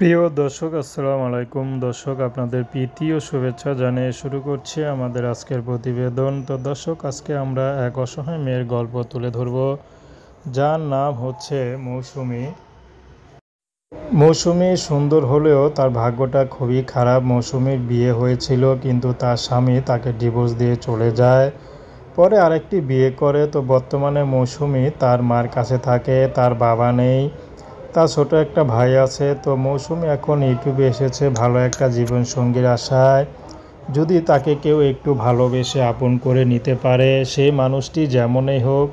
প্রিয় দর্শক আসসালামু আলাইকুম। দর্শক আপনাদের প্রীতি ও শুভেচ্ছা জানিয়ে শুরু করছি আমাদের আজকের প্রতিবেদন। তো দর্শক আজকে আমরা এক অসহায় মেয়ের গল্প তুলে ধরব, যার নাম হচ্ছে মৌসুমী। মৌসুমী সুন্দর হলেও তার ভাগ্যটা খুবই খারাপ। মৌসুমীর বিয়ে হয়েছিল, কিন্তু তার স্বামী তাকে ডিভোর্স দিয়ে চলে যায়। পরে আরেকটি বিয়ে করে। তো বর্তমানে মৌসুমী তার মার কাছে থাকে, তার বাবা নেই, তার ছোট একটা ভাই আছে। তো মৌসুমী এখন ইউটিউবে এসেছে ভালো একটা জীবনসঙ্গীর আশায়। যদি তাকে কেউ একটু ভালোবেসে আপন করে নিতে পারে, সেই মানুষটি যেমনই হোক,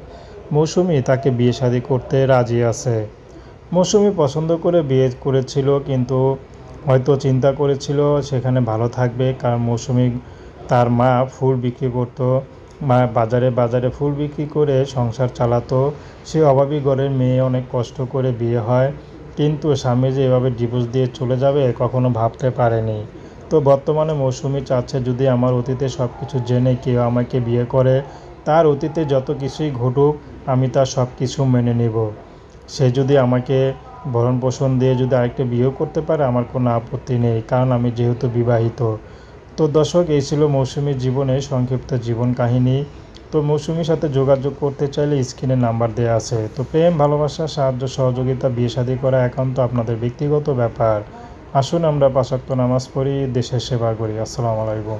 মৌসুমী তাকে বিয়ে শাদী করতে রাজি আছে। মৌসুমী পছন্দ করে বিয়ে করেছিল, কিন্তু হয়তো চিন্তা করেছিল সেখানে ভালো থাকবে, কারণ মৌসুমী তার মা ফুল বিক্রি করতো। মা বাজারে বাজারে ফুল বিক্রি করে সংসার চালাতো। সে অভাবী ঘরের মেয়ে, অনেক কষ্ট করে বিয়ে হয়, কিন্তু স্বামী যে এভাবে ডিভোর্স দিয়ে চলে যাবে কখনো ভাবতে পারেনি। তো বর্তমানে মৌসুমী চাচ্ছে যদি আমার অতীতে সব কিছু জেনে কেউ আমাকে বিয়ে করে, তার অতীতে যত কিছুই ঘটুক আমি তার সব কিছু মেনে নেব। সে যদি আমাকে ভরণ পোষণ দিয়ে যদি আরেকটা বিয়েও করতে পারে, আমার কোনো আপত্তি নেই, কারণ আমি যেহেতু বিবাহিত। তো দর্শক, এই ছিল মৌসুমীর জীবনে সংক্ষিপ্ত জীবন কাহিনী। তো মৌসুমীর সাথে যোগাযোগ করতে চাইলে স্ক্রিনে নাম্বার দেওয়া আছে। তো প্রেম, ভালোবাসা, সাহায্য সহযোগিতা, বিয়ে শাদী করা একান্ত আপনাদের ব্যক্তিগত ব্যাপার। আসুন আমরা ৫ ওয়াক্ত নামাজ পড়ি, দেশের সেবা করি। আসসালামু আলাইকুম।